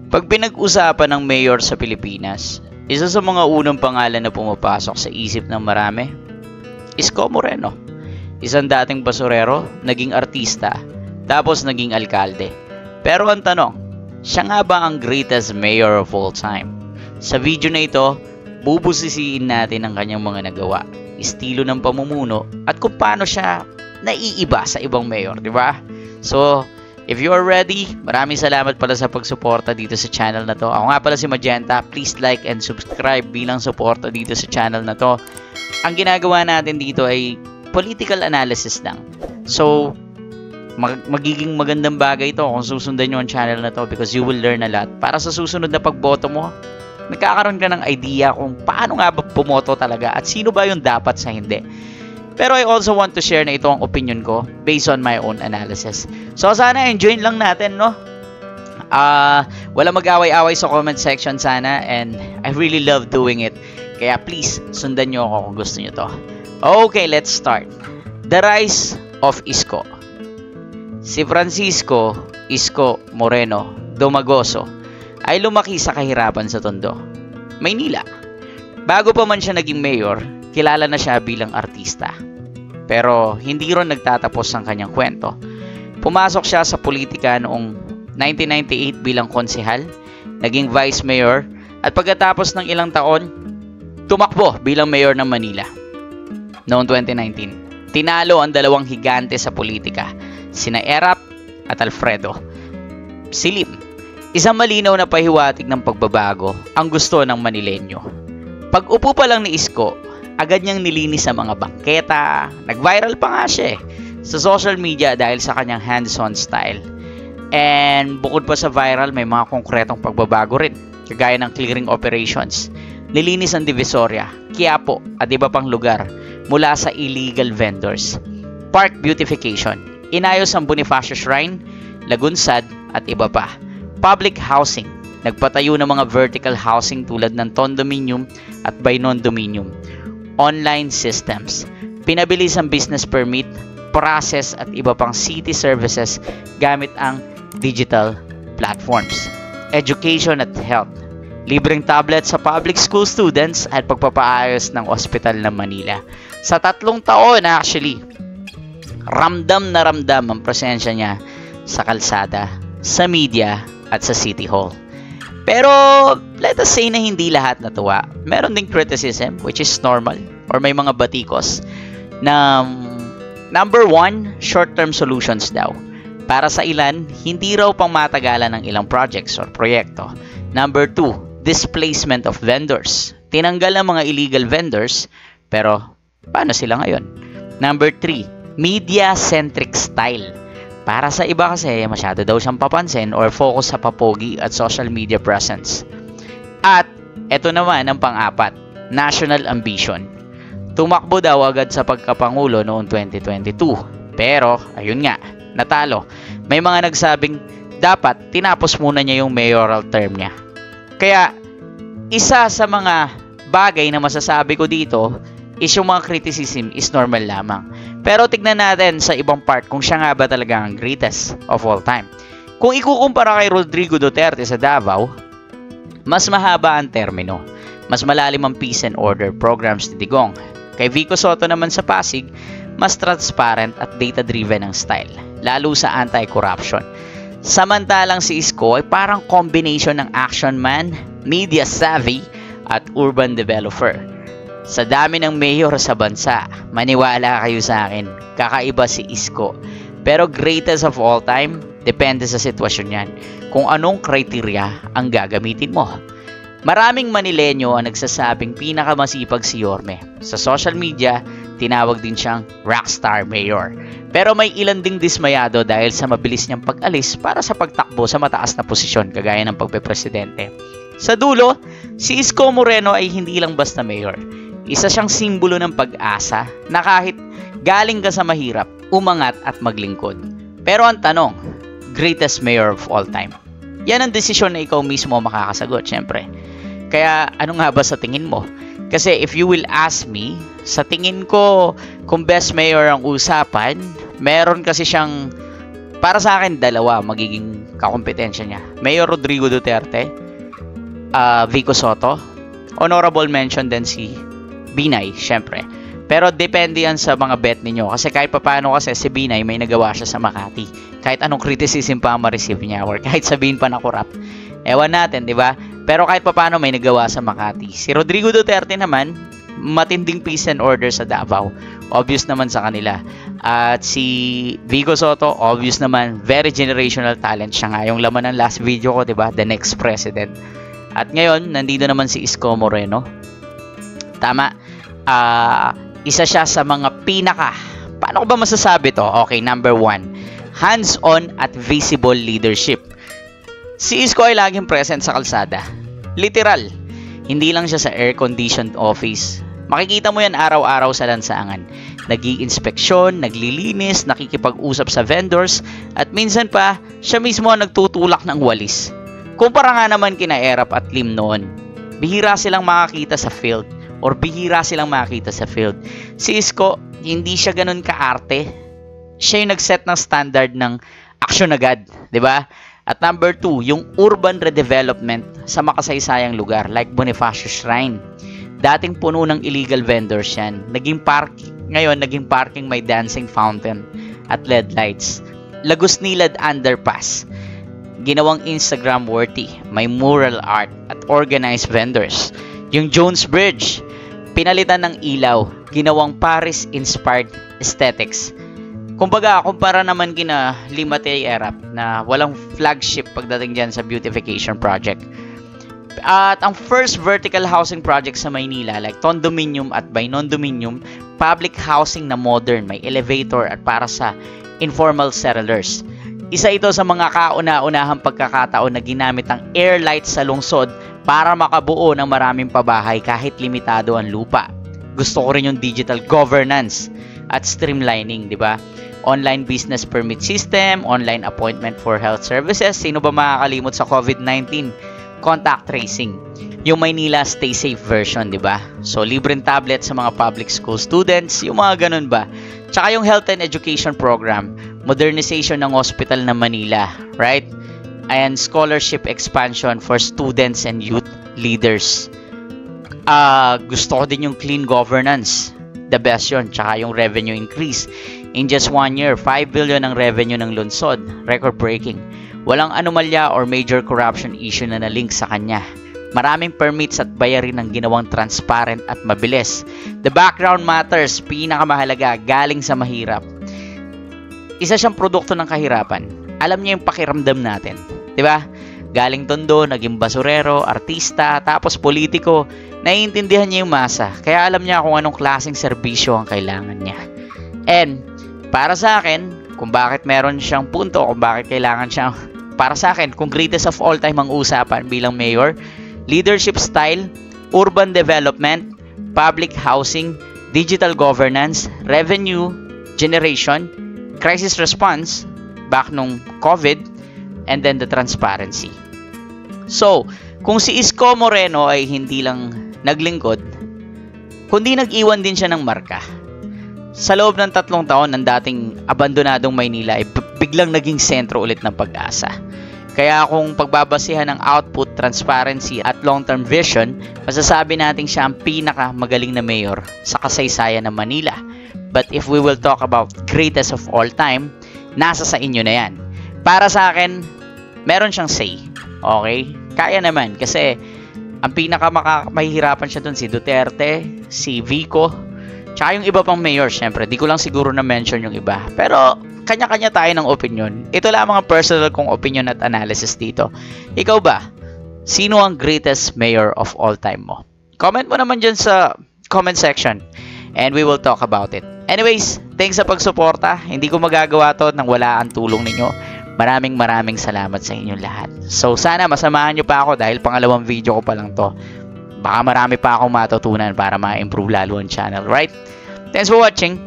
Pag pinag-usapan ng mayor sa Pilipinas, isa sa mga unang pangalan na pumapasok sa isip ng marami, Isko Moreno. Isang dating basurero, naging artista, tapos naging alkalde. Pero ang tanong, siya nga ba ang greatest mayor of all time? Sa video na ito, bubusisiin natin ang kanyang mga nagawa, estilo ng pamumuno, at kung paano siya naiiba sa ibang mayor, di ba? So, if you are ready, maraming salamat pala sa pagsuporta dito sa channel na to. Ako nga pala si Magenta. Please like and subscribe bilang suporta dito sa channel na to. Ang ginagawa natin dito ay political analysis lang. So, magiging magandang bagay ito kung susundan nyo ang channel na to because you will learn a lot. Para sa susunod na pagboto mo, nagkakaroon ka ng idea kung paano nga ba bumoto talaga at sino ba yung dapat sa hindi. Pero I also want to share na ito ang opinion ko based on my own analysis. So sana enjoy lang natin, no? Wala mag-away-away sa comment section sana, and I really love doing it. Kaya please, sundan nyo ako kung gusto nyo to. Okay, let's start. The rise of Isko. Si Francisco Isko Moreno Domagoso ay lumaki sa kahirapan sa Tondo, Maynila. Bago pa man siya naging mayor, kilala na siya bilang artista. Pero hindi ron nagtatapos ang kanyang kwento. Pumasok siya sa politika noong 1998 bilang konsehal, naging vice mayor, at pagkatapos ng ilang taon, tumakbo bilang mayor ng Manila. Noong 2019, tinalo ang dalawang higante sa politika, sina Erap at Alfredo. Silim, isang malinaw na pahiwatig ng pagbabago ang gusto ng Manileño. Pag-upo pa lang ni Isko, agad niyang nilinis sa mga bangketa, nag-viral pa nga siya sa social media dahil sa kanyang hands-on style. And bukod pa sa viral, may mga konkretong pagbabago rin, kagaya ng clearing operations. Nilinis ang Divisoria, Quiapo at iba pang lugar mula sa illegal vendors. Park beautification, inayos ang Bonifacio Shrine, Lagunsad at iba pa. Public housing, nagpatayo ng mga vertical housing tulad ng condominium at bicondominium. Online systems, pinabilis ang business permit, process at iba pang city services gamit ang digital platforms. Education at health, libreng tablet sa public school students at pagpapaayos ng ospital ng Manila. Sa 3 taon actually, ramdam na ramdam ang presensya niya sa kalsada, sa media at sa City Hall. Pero let us say na hindi lahat natuwa. Meron ding criticism, which is normal, or may mga batikos na number 1, short-term solutions daw. Para sa ilan, hindi raw pang matagalan ng ilang projects or proyekto. Number 2, displacement of vendors. Tinanggal ang mga illegal vendors, pero paano sila ngayon? Number 3, media-centric style. Para sa iba kasi, masyado daw siyang papansin or focus sa papogi at social media presence. At, eto naman ang pang-4, national ambition. Tumakbo daw agad sa pagkapangulo noong 2022. Pero, ayun nga, natalo. May mga nagsabing, dapat tinapos muna niya yung mayoral term niya. Kaya, isa sa mga bagay na masasabi ko dito, is yung mga criticism is normal lamang. Pero tignan natin sa ibang part kung siya nga ba talaga ang greatest of all time. Kung ikukumpara kay Rodrigo Duterte sa Davao, mas mahaba ang termino. Mas malalim ang peace and order programs ni Digong. Kay Vico Soto naman sa Pasig, mas transparent at data-driven ang style, lalo sa anti-corruption. Samantalang si Isko ay parang combination ng action man, media savvy, at urban developer. Sa dami ng mayor sa bansa, maniwala kayo sa akin, kakaiba si Isko. Pero greatest of all time, depende sa sitwasyon yan, kung anong criteria ang gagamitin mo. Maraming Manileño ang nagsasabing pinakamasipag si Yorme. Sa social media, tinawag din siyang rockstar mayor. Pero may ilan ding dismayado dahil sa mabilis niyang pag-alis para sa pagtakbo sa mataas na posisyon kagaya ng pagpepresidente. Sa dulo, si Isko Moreno ay hindi lang basta mayor. Isa siyang simbolo ng pag-asa na kahit galing ka sa mahirap, umangat at maglingkod. Pero ang tanong, greatest mayor of all time? Yan ang desisyon na ikaw mismo makakasagot, syempre. Kaya ano nga ba sa tingin mo? Kasi if you will ask me, sa tingin ko, kung best mayor ang usapan, meron kasi siyang, para sa akin, dalawa magiging kakompetensya niya. Mayor Rodrigo Duterte, Vico Soto, honorable mention din si Binay, syempre. Pero depende yan sa mga bet ninyo. Kasi kahit papaano kasi si Binay may nagawa siya sa Makati. Kahit anong criticism pa ma-receive niya or kahit sabihin pa na corrupt. Ewan natin, di ba? Pero kahit papaano may nagawa sa Makati. Si Rodrigo Duterte naman, matinding peace and order sa Davao. Obvious naman sa kanila. At si Vico Soto, obvious naman, very generational talent. Siya nga yung laman ng last video ko, di ba? The next president. At ngayon, nandito naman si Isko Moreno. Tama. Isa siya sa mga pinaka. Paano ko ba masasabi to? Okay, number 1. Hands-on at visible leadership. Si Isko ay laging present sa kalsada. Literal. Hindi lang siya sa air-conditioned office. Makikita mo yan araw-araw sa lansangan. Nag-i-inspeksyon, naglilinis, nakikipag-usap sa vendors, at minsan pa, siya mismo ang nagtutulak ng walis. Kumpara nga naman kina Erap at Lim noon. Bihira silang makakita sa field or bihira silang makakita sa field. Si Isko, hindi siya ganun kaarte. Siya yung nag-set ng standard ng action agad, di ba? At number 2, yung urban redevelopment sa makasaysayang lugar like Bonifacio Shrine. Dating puno ng illegal vendors yan. Ngayon, naging parking may dancing fountain at LED lights. Lagos Nilad Underpass. Ginawang Instagram worthy. May mural art at organized vendors. Yung Jones Bridge, pinalitan ng ilaw. Ginawang Paris-inspired aesthetics. Kumbaga, kumpara naman kina Limatey Erap na walang flagship pagdating dyan sa beautification project. At ang first vertical housing project sa Maynila like Condominium at by Non-Dominium, public housing na modern, may elevator at para sa informal settlers. Isa ito sa mga kauna-unahang pagkakataon na ginamit ang air lights sa lungsod para makabuo ng maraming pabahay kahit limitado ang lupa. Gusto ko rin yung digital governance at streamlining, di ba? Online business permit system, online appointment for health services. Sino ba makakalimot sa COVID-19? Contact tracing. Yung Maynila Stay Safe version, di ba? So, libreng tablet sa mga public school students, yung mga ganun ba? Tsaka yung health and education program, modernization ng hospital ng Manila, right? And scholarship expansion for students and youth leaders. Gusto ko din yung clean governance. The best yun. Tsaka yung revenue increase. In just 1 year, 5 billion ang revenue ng lungsod. Record-breaking. Walang anomalya or major corruption issue na nalink sa kanya. Maraming permits at bayarin ang ginawang transparent at mabilis. The background matters, pinakamahalaga, galing sa mahirap. Isa siyang produkto ng kahirapan. Alam niya yung pakiramdam natin. Diba? Galing tondo, naging basurero, artista, tapos politiko. Naiintindihan niya yung masa. Kaya alam niya kung anong klaseng serbisyo ang kailangan niya. And, para sa akin, kung bakit meron siyang punto, kung bakit kailangan siyang, para sa akin, kung greatest of all time ang usapan bilang mayor, leadership style, urban development, public housing, digital governance, revenue generation, crisis response, back nung COVID, and then the transparency. So, kung si Isko Moreno ay hindi lang naglingkod, kundi nag-iwan din siya ng marka. Sa loob ng 3 taon ng dating abandonadong Maynila ay biglang naging sentro ulit ng pag-asa. Kaya kung pagbabasihan ng output, transparency at long-term vision, masasabi natin siya ang pinakamagaling na mayor sa kasaysayan ng Manila. But if we will talk about greatest of all time, nasa sa inyo na yan. Para sa akin, meron siyang say. Okay? Kaya naman kasi ang pinakamahihirapan siya dun si Duterte, si Vico, tsaka yung iba pang mayor, syempre. Di ko lang siguro na-mention yung iba. Pero kanya-kanya tayo ng opinion. Ito lang mga personal kong opinion at analysis dito. Ikaw ba? Sino ang greatest mayor of all time mo? Comment mo naman dyan sa comment section. And we will talk about it. Anyways, thanks sa pagsuporta. Hindi ko magagawa to nang wala ang tulong ninyo. Maraming salamat sa inyong lahat. So sana masamahan nyo pa ako dahil pangalawang video ko pa lang to. Baka marami pa akong matutunan para ma-improve lalo ang channel, right? Thanks for watching.